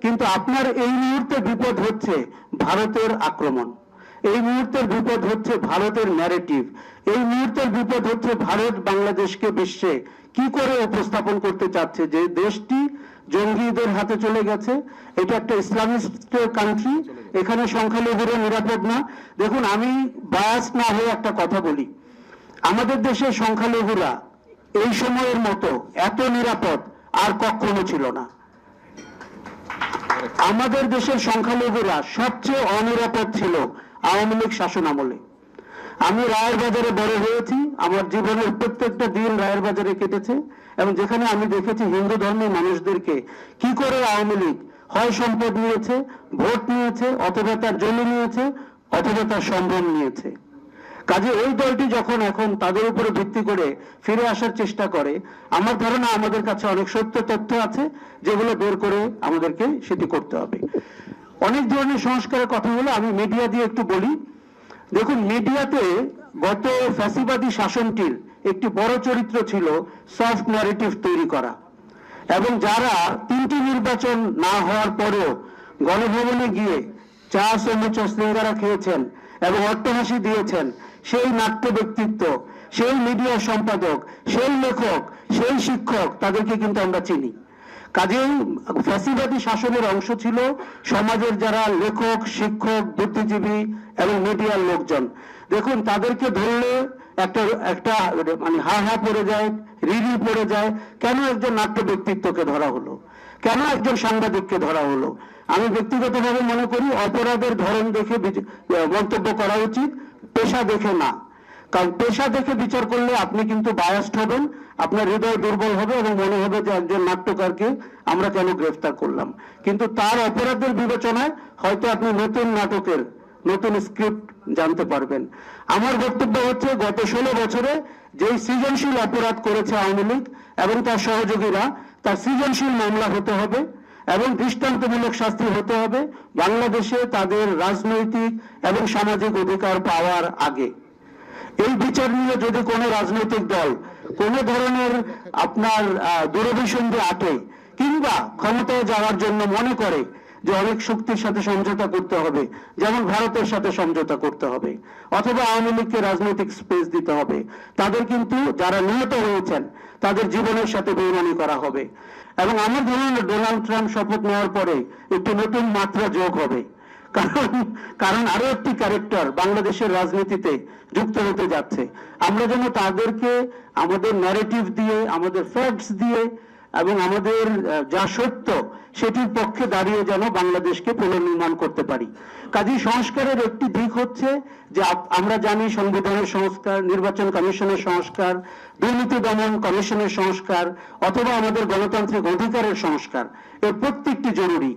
কিন্তু আপনার এই মুহূর্তে বিপদ হচ্ছে ভারতের আক্রমণ, এই মুহূর্তের বিপদ হচ্ছে ভারতের ন্যারেটিভ, এই মুহূর্তের বিপদ হচ্ছে ভারত বাংলাদেশকে বিশ্বে কি করে উপস্থাপন করতে চাচ্ছে যে দেশটি জঙ্গিদের হাতে চলে গেছে, এটা একটা ইসলামিস্ট কান্ট্রি, এখানে সংখ্যালঘুরা নিরাপদ না। দেখুন, আমি বায়াস না হয়ে একটা কথা বলি, আমাদের দেশের সংখ্যালঘুরা এই সময়ের মতো এত নিরাপদ আর কখনো ছিল না। আমাদের দেশের সংখ্যালঘুরা সবচেয়ে অনিরাপদ ছিল আওয়ামী লীগ শাসন আমলে। আমি রায়ের বাজারে বড় হয়েছি, আমার জীবনের প্রত্যেকটা দিন রায়ের বাজারে কেটেছে, এবং যেখানে আমি দেখেছি হিন্দু ধর্মের মানুষদেরকে কি করে আওয়ামী লীগ হয় সম্পদ নিয়েছে, ভোট নিয়েছে, অথবা তার জমি নিয়েছে, অথবা তার সম্ভ্রম নিয়েছে। কাজে ওই দলটি যখন এখন তাদের উপরে ভিত্তি করে ফিরে আসার চেষ্টা করে, আমার ধারণা আমাদের কাছে অনেক সত্য তথ্য আছে যেগুলো বের করে আমাদেরকে সেটি করতে হবে। অনেক ধরনের সংস্কারের কথা হলো, আমি মিডিয়া দিয়ে একটু বলি। দেখুন, মিডিয়াতে গত ফ্যাসিবাদী শাসনটির একটি বড় চরিত্র ছিল সফট ন্যারেটিভ তৈরি করা, এবং যারা 3টি নির্বাচন না হওয়ার পরেও গণভবনে গিয়ে চা সমুচ শৃঙ্গারা খেয়েছেন এবং অট্টহাসি দিয়েছেন, সেই নাট্য ব্যক্তিত্ব, সেই মিডিয়া সম্পাদক, সেই লেখক, সেই শিক্ষক, তাদেরকে কিন্তু আমরা চিনি। কাজেই ফ্যাসিবাদী শাসনের অংশ ছিল সমাজের যারা লেখক, শিক্ষক, বুদ্ধিজীবী এবং মিডিয়ার লোকজন। দেখুন, তাদেরকে ধরলে একটা একটা মানে হা হা পড়ে যায়, রিরি পড়ে যায়। কেন একজন নাট্য ব্যক্তিত্বকে ধরা হলো, কেন একজন সাংবাদিককে ধরা হলো? আমি ব্যক্তিগতভাবে মনে করি অপরাধের ধরন দেখে মন্তব্য করা উচিত, পেশা দেখে না। কারণ পেশা দেখে বিচার করলে আপনি কিন্তু বায়াসড হবেন, আপনার হৃদয় দুর্বল হবে এবং মনে হবে যে একজন নাট্যকারকে আমরা কেন গ্রেফতার করলাম। কিন্তু তার অপরাধের বিবেচনায় হয়তো আপনি নতুন নাটকের নতুন স্ক্রিপ্ট জানতে পারবেন। আমার বক্তব্য হচ্ছে, গত 16 বছরে যেই সৃজনশীল অপরাধ করেছে আওয়ামী লীগ এবং তার সহযোগীরা, তার সৃজনশীল মামলা হতে হবে এবং দৃষ্টান্তমূলক শাস্তি হতে হবে বাংলাদেশে তাদের রাজনৈতিক এবং সামাজিক অধিকার পাওয়ার আগে। এই বিচার নিয়ে যদি কোনো রাজনৈতিক দল কোনো ধরনের আপনার দূরভিসন্ধি আঁটে কিংবা ক্ষমতায় যাওয়ার জন্য মনে করে যে অনেক শক্তির সাথে সমঝোতা করতে হবে, যেমন ভারতের সাথে সমঝোতা করতে হবে, অথবা আওয়ামী লীগকে রাজনৈতিক স্পেস দিতে হবে, তাদের কিন্তু যারা নিহত হয়েছেন তাদের জীবনের সাথে বেইমানি করা হবে। এবং আমার ধারণা ডোনাল্ড ট্রাম্প শপথ নেওয়ার পরে একটি নতুন মাত্রা যোগ হবে, কারণ আরো একটি ক্যারেক্টার বাংলাদেশের রাজনীতিতে যুক্ত হতে যাচ্ছে। আমরা যেন তাদেরকে আমাদের ন্যারেটিভ দিয়ে, আমাদের ফ্যাক্টস দিয়ে এবং আমাদের যা সত্য সেটির পক্ষে দাঁড়িয়ে যেন বাংলাদেশকে পুনর্নির্মাণ করতে পারি। কাজেই সংস্কারের একটি দিক হচ্ছে যে আমরা জানি সংবিধানের সংস্কার, নির্বাচন কমিশনের সংস্কার, দুর্নীতি দমন কমিশনের সংস্কার, অথবা আমাদের গণতান্ত্রিক অধিকারের সংস্কার, এর প্রত্যেকটি জরুরি।